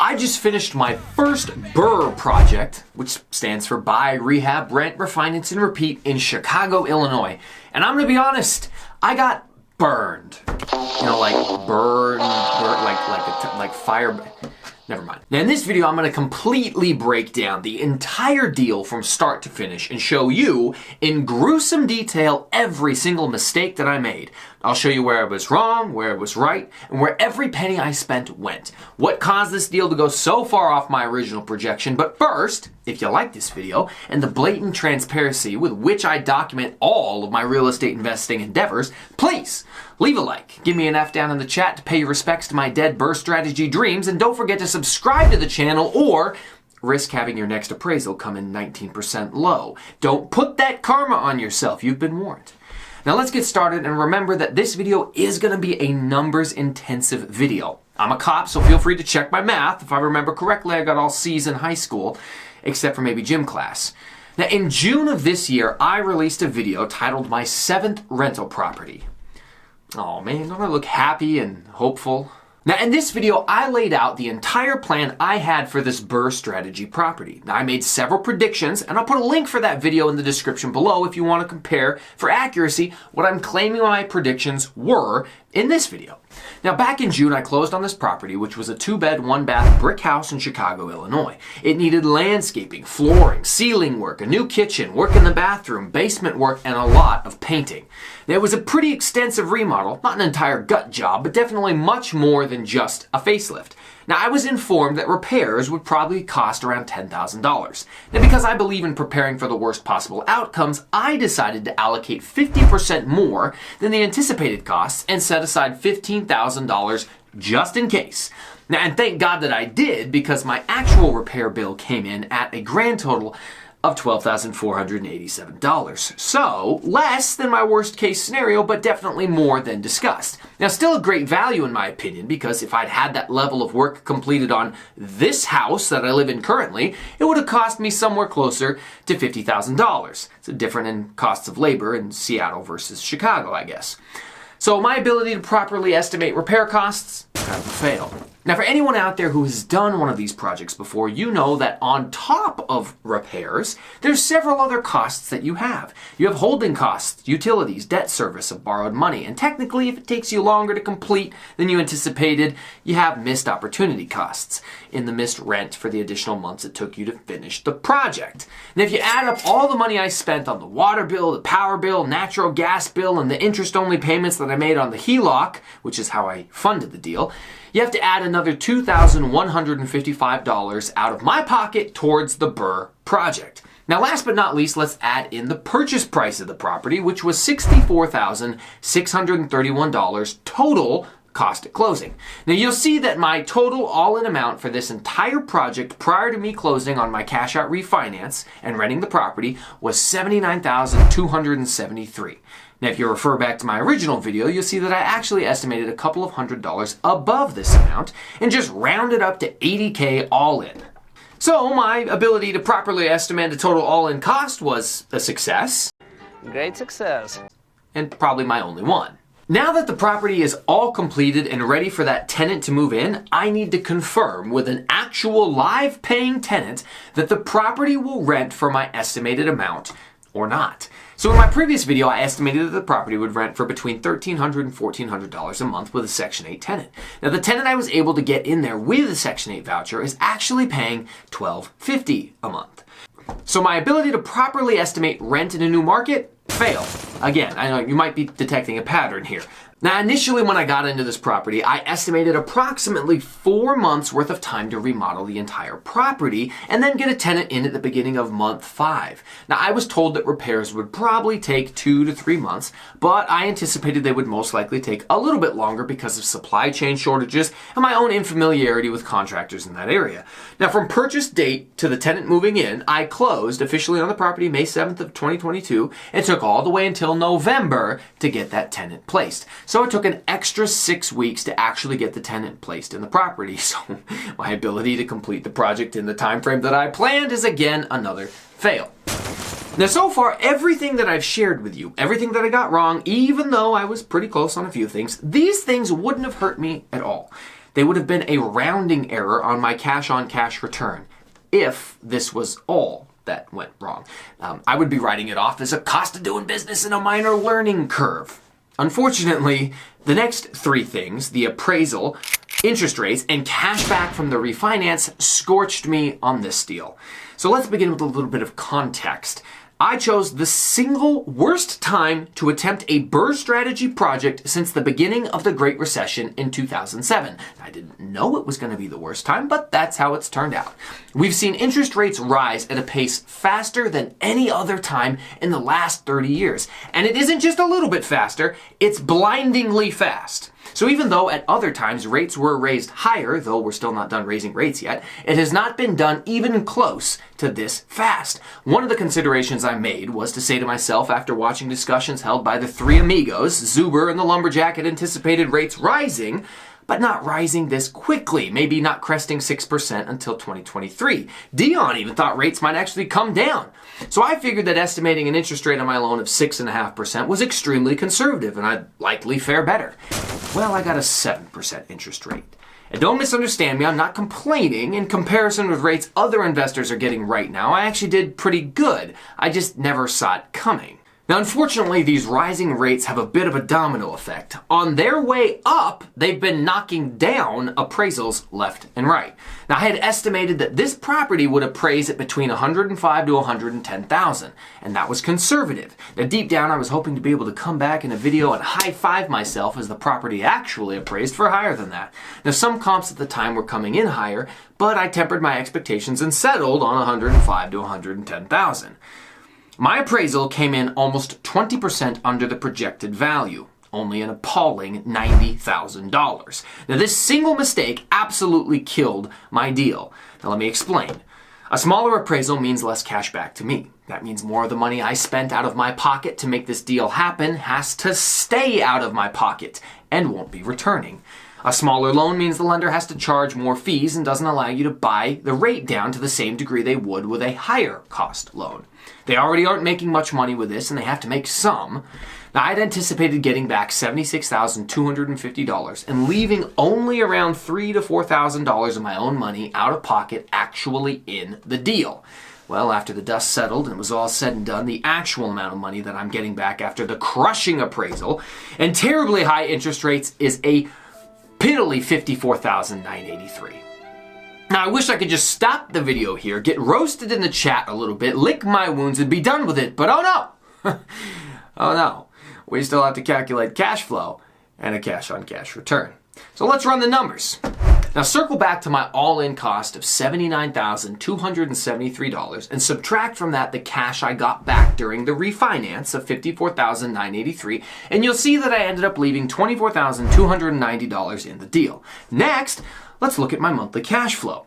I just finished my first BRRRR project, which stands for Buy, Rehab, Rent, Refinance, and Repeat in Chicago, Illinois. And I'm gonna be honest, I got burned. You know, like burned, like fire. Never mind. Now in this video, I'm gonna completely break down the entire deal from start to finish and show you in gruesome detail every single mistake that I made. I'll show you where I was wrong, where I was right, and where every penny I spent went. What caused this deal to go so far off my original projection. But first, if you like this video and the blatant transparency with which I document all of my real estate investing endeavors, please leave a like, give me an F down in the chat to pay your respects to my dead BRRRR strategy dreams, and don't forget to subscribe to the channel or risk having your next appraisal come in 19% low. Don't put that karma on yourself, you've been warned. Now let's get started, and remember that this video is going to be a numbers intensive video. I'm a cop, so feel free to check my math. If I remember correctly, I got all C's in high school, except for maybe gym class. Now in June of this year, I released a video titled My 7th Rental Property. Oh man, don't I look happy and hopeful? Now in this video, I laid out the entire plan I had for this BRRRR strategy property. Now I made several predictions, and I'll put a link for that video in the description below if you want to compare for accuracy what I'm claiming my predictions were in this video. Now back in June, I closed on this property, which was a 2-bed, 1-bath brick house in Chicago, Illinois. It needed landscaping, flooring, ceiling work, a new kitchen, work in the bathroom, basement work, and a lot of painting. Now, it was a pretty extensive remodel, not an entire gut job, but definitely much more than just a facelift. Now, I was informed that repairs would probably cost around $10,000. Now, because I believe in preparing for the worst possible outcomes, I decided to allocate 50% more than the anticipated costs and set aside $15,000 just in case. Now, and thank God that I did, because my actual repair bill came in at a grand total of $12,487. So, less than my worst case scenario, but definitely more than discussed. Now, still a great value in my opinion, because if I'd had that level of work completed on this house that I live in currently, it would have cost me somewhere closer to $50,000. It's different in costs of labor in Seattle versus Chicago, I guess. So my ability to properly estimate repair costs, kind of a fail. Now for anyone out there who has done one of these projects before, you know that on top of repairs, there's several other costs that you have. You have holding costs, utilities, debt service of borrowed money, and technically if it takes you longer to complete than you anticipated, you have missed opportunity costs in the missed rent for the additional months it took you to finish the project. And if you add up all the money I spent on the water bill, the power bill, natural gas bill, and the interest-only payments that I made on the HELOC, which is how I funded the deal, you have to add another $2,155 out of my pocket towards the BRRRR project. Now last but not least, let's add in the purchase price of the property, which was $64,631 total cost at closing. Now you'll see that my total all-in amount for this entire project prior to me closing on my cash out refinance and renting the property was $79,273. Now, if you refer back to my original video, you'll see that I actually estimated a couple of $100s above this amount and just rounded up to $80K all in. So my ability to properly estimate the total all-in cost was a success. Great success. And probably my only one. Now that the property is all completed and ready for that tenant to move in, I need to confirm with an actual live paying tenant that the property will rent for my estimated amount or not. So in my previous video, I estimated that the property would rent for between $1,300 and $1,400 a month with a Section 8 tenant. Now the tenant I was able to get in there with a Section 8 voucher is actually paying $1,250 a month. So my ability to properly estimate rent in a new market, fail. Again, I know you might be detecting a pattern here. Now, initially when I got into this property, I estimated approximately 4 months worth of time to remodel the entire property and then get a tenant in at the beginning of month 5. Now, I was told that repairs would probably take 2 to 3 months, but I anticipated they would most likely take a little bit longer because of supply chain shortages and my own infamiliarity with contractors in that area. Now, from purchase date to the tenant moving in, I closed officially on the property May 7th of 2022 and took all the way until November to get that tenant placed. So it took an extra 6 weeks to actually get the tenant placed in the property. So my ability to complete the project in the time frame that I planned is again another fail. Now so far, everything that I've shared with you, everything that I got wrong, even though I was pretty close on a few things, these things wouldn't have hurt me at all. they would have been a rounding error on my cash-on-cash return if this was all that went wrong. I would be writing it off as a cost of doing business and a minor learning curve. Unfortunately, the next three things, the appraisal, interest rates, and cash back from the refinance, scorched me on this deal. So let's begin with a little bit of context. I chose the single worst time to attempt a BRRRR strategy project since the beginning of the Great Recession in 2007. I didn't know it was going to be the worst time, but that's how it's turned out. We've seen interest rates rise at a pace faster than any other time in the last 30 years. And it isn't just a little bit faster, it's blindingly fast. So even though at other times rates were raised higher, though we're still not done raising rates yet, it has not been done even close to this fast. One of the considerations I made was to say to myself after watching discussions held by the three amigos, Zuber and the Lumberjack had anticipated rates rising, but not rising this quickly, maybe not cresting 6% until 2023. Dion even thought rates might actually come down. So I figured that estimating an interest rate on my loan of 6.5% was extremely conservative and I'd likely fare better. Well, I got a 7% interest rate. And don't misunderstand me, I'm not complaining. In comparison with rates other investors are getting right now, I actually did pretty good. I just never saw it coming. Now, unfortunately, these rising rates have a bit of a domino effect. On their way up, they've been knocking down appraisals left and right. Now, I had estimated that this property would appraise at between $105,000 to $110,000, and that was conservative. Now, deep down, I was hoping to be able to come back in a video and high-five myself as the property actually appraised for higher than that. Now, some comps at the time were coming in higher, but I tempered my expectations and settled on $105,000 to $110,000. My appraisal came in almost 20% under the projected value, only an appalling $90,000. Now, this single mistake absolutely killed my deal. Now, let me explain. A smaller appraisal means less cash back to me. That means more of the money I spent out of my pocket to make this deal happen has to stay out of my pocket and won't be returning. A smaller loan means the lender has to charge more fees and doesn't allow you to buy the rate down to the same degree they would with a higher cost loan. They already aren't making much money with this and they have to make some. Now, I'd anticipated getting back $76,250 and leaving only around $3,000 to $4,000 of my own money out of pocket actually in the deal. Well, after the dust settled and it was all said and done, the actual amount of money that I'm getting back after the crushing appraisal and terribly high interest rates is a piddly $54,983. Now, I wish I could just stop the video here, get roasted in the chat a little bit, lick my wounds, and be done with it, but oh no! Oh no. We still have to calculate cash flow and a cash-on-cash return. So let's run the numbers. Now, circle back to my all-in cost of $79,273 and subtract from that the cash I got back during the refinance of $54,983, and you'll see that I ended up leaving $24,290 in the deal. Next, let's look at my monthly cash flow.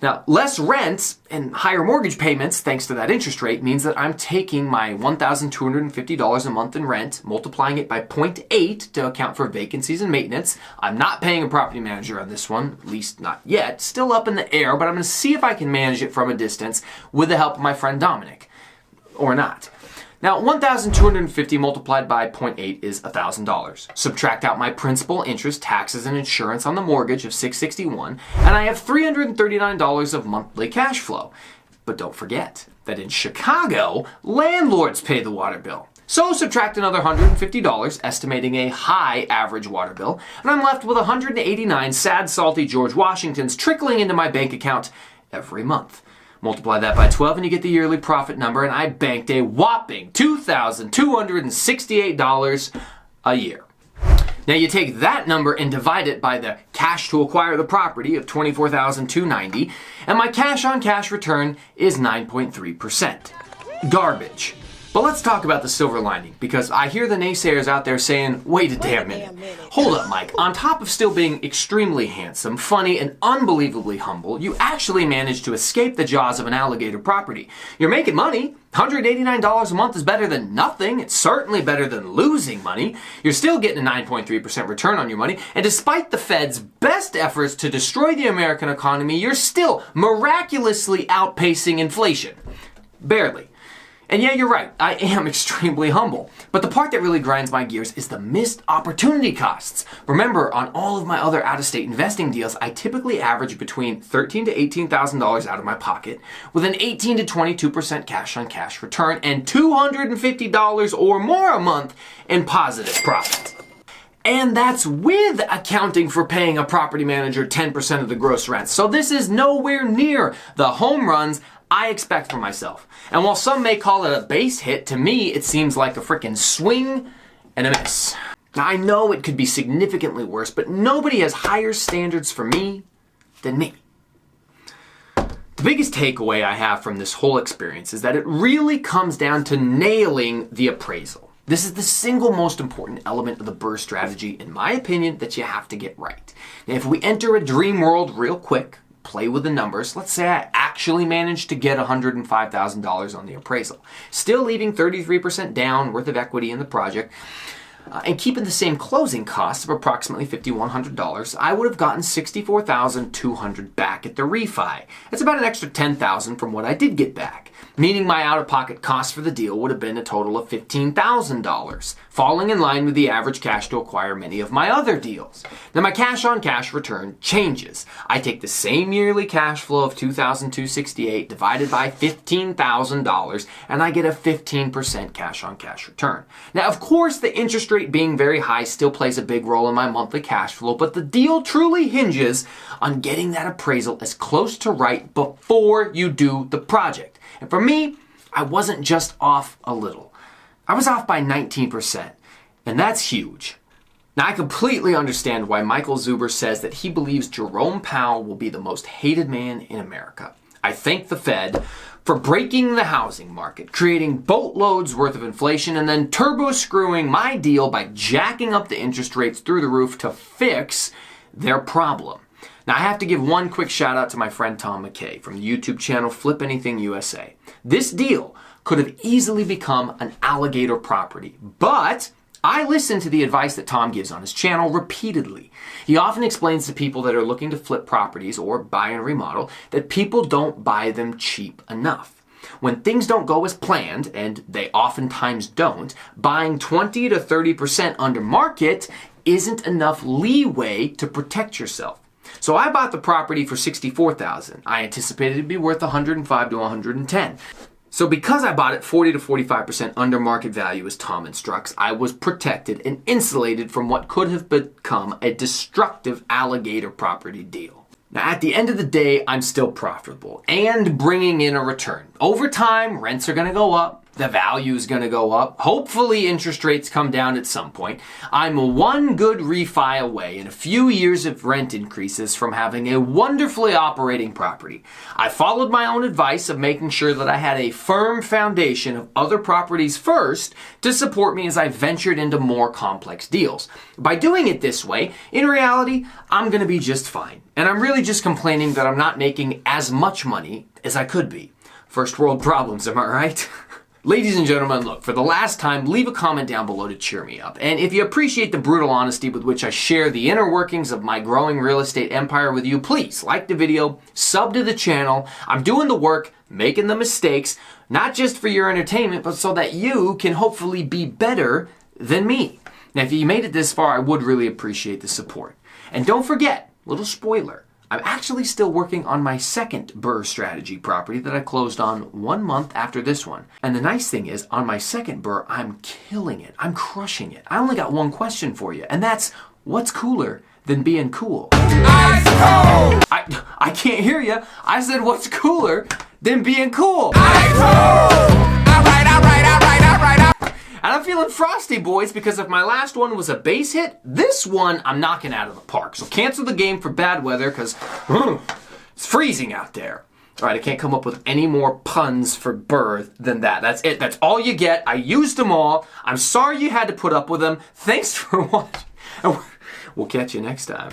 Now, less rent and higher mortgage payments, thanks to that interest rate, means that I'm taking my $1,250 a month in rent, multiplying it by 0.8 to account for vacancies and maintenance. I'm not paying a property manager on this one, at least not yet. Still up in the air, but I'm going to see if I can manage it from a distance with the help of my friend Dominic. Or not. Now, $1,250 multiplied by 0.8 is $1,000. Subtract out my principal, interest, taxes, and insurance on the mortgage of $661, and I have $339 of monthly cash flow. But don't forget that in Chicago, landlords pay the water bill. So subtract another $150, estimating a high average water bill, and I'm left with 189 sad, salty George Washingtons trickling into my bank account every month. Multiply that by 12 and you get the yearly profit number, and I banked a whopping $2,268 a year. Now you take that number and divide it by the cash to acquire the property of $24,290, and my cash-on-cash return is 9.3%. Garbage. But let's talk about the silver lining, because I hear the naysayers out there saying, wait a damn minute. Hold up, Mike. On top of still being extremely handsome, funny, and unbelievably humble, you actually managed to escape the jaws of an alligator property. You're making money. $189 a month is better than nothing. It's certainly better than losing money. You're still getting a 9.3% return on your money. And despite the Fed's best efforts to destroy the American economy, you're still miraculously outpacing inflation. Barely. And yeah, you're right, I am extremely humble. But the part that really grinds my gears is the missed opportunity costs. Remember, on all of my other out-of-state investing deals, I typically average between $13,000 to $18,000 out of my pocket, with an 18 to 22% cash-on-cash return and $250 or more a month in positive profit. And that's with accounting for paying a property manager 10% of the gross rent. So this is nowhere near the home runs I expect for myself. And while some may call it a base hit, to me it seems like a freaking swing and a miss. Now I know it could be significantly worse, but nobody has higher standards for me than me. The biggest takeaway I have from this whole experience is that it really comes down to nailing the appraisal. This is the single most important element of the BRRRR strategy, in my opinion, that you have to get right. Now, if we enter a dream world real quick, play with the numbers, let's say I actually managed to get $105,000 on the appraisal, still leaving 33% down worth of equity in the project, and keeping the same closing costs of approximately $5,100, I would have gotten $64,200 back at the refi. That's about an extra $10,000 from what I did get back, meaning my out-of-pocket cost for the deal would have been a total of $15,000, falling in line with the average cash to acquire many of my other deals. Now my cash-on-cash return changes. I take the same yearly cash flow of $2,268 divided by $15,000, and I get a 15% cash-on-cash return. Now, of course, the interest rate being very high still plays a big role in my monthly cash flow, but the deal truly hinges on getting that appraisal as close to right before you do the project. And for me, I wasn't just off a little. I was off by 19%, and that's huge. Now, I completely understand why Michael Zuber says that he believes Jerome Powell will be the most hated man in America. I thank the Fed for breaking the housing market, creating boatloads worth of inflation, and then turbo-screwing my deal by jacking up the interest rates through the roof to fix their problem. Now, I have to give one quick shout out to my friend Tom Mckay from the YouTube channel Flip Anything USA. This deal could have easily become an alligator property, but I listen to the advice that Tom gives on his channel repeatedly. He often explains to people that are looking to flip properties or buy and remodel that people don't buy them cheap enough. When things don't go as planned, and they oftentimes don't, buying 20 to 30% under market isn't enough leeway to protect yourself. So I bought the property for $64,000. I anticipated it'd be worth $105 to $110. So because I bought it 40 to 45% under market value as Tom instructs, I was protected and insulated from what could have become a destructive alligator property deal. Now, at the end of the day, I'm still profitable and bringing in a return. Over time, rents are going to go up. The value is going to go up. Hopefully, interest rates come down at some point. I'm one good refi away and a few years of rent increases from having a wonderfully operating property. I followed my own advice of making sure that I had a firm foundation of other properties first to support me as I ventured into more complex deals. By doing it this way, in reality, I'm going to be just fine. And I'm really just complaining that I'm not making as much money as I could be. First world problems, am I right? Ladies and gentlemen, look, for the last time, leave a comment down below to cheer me up. And if you appreciate the brutal honesty with which I share the inner workings of my growing real estate empire with you, please like the video, sub to the channel. I'm doing the work, making the mistakes, not just for your entertainment, but so that you can hopefully be better than me. Now, if you made it this far, I would really appreciate the support. And don't forget, little spoiler, I'm actually still working on my second BRRRR strategy property that I closed on 1 month after this one. And the nice thing is, on my second BRRRR, I'm killing it. I'm crushing it. I only got one question for you, and that's, what's cooler than being cool? Ice cold! I can't hear you. I said, what's cooler than being cool? Ice cold! All right. And I'm feeling frosty, boys, because if my last one was a base hit, this one I'm knocking out of the park. So cancel the game for bad weather, because it's freezing out there. All right, I can't come up with any more puns for BRRRR than that. That's it. That's all you get. I used them all. I'm sorry you had to put up with them. Thanks for watching. We'll catch you next time.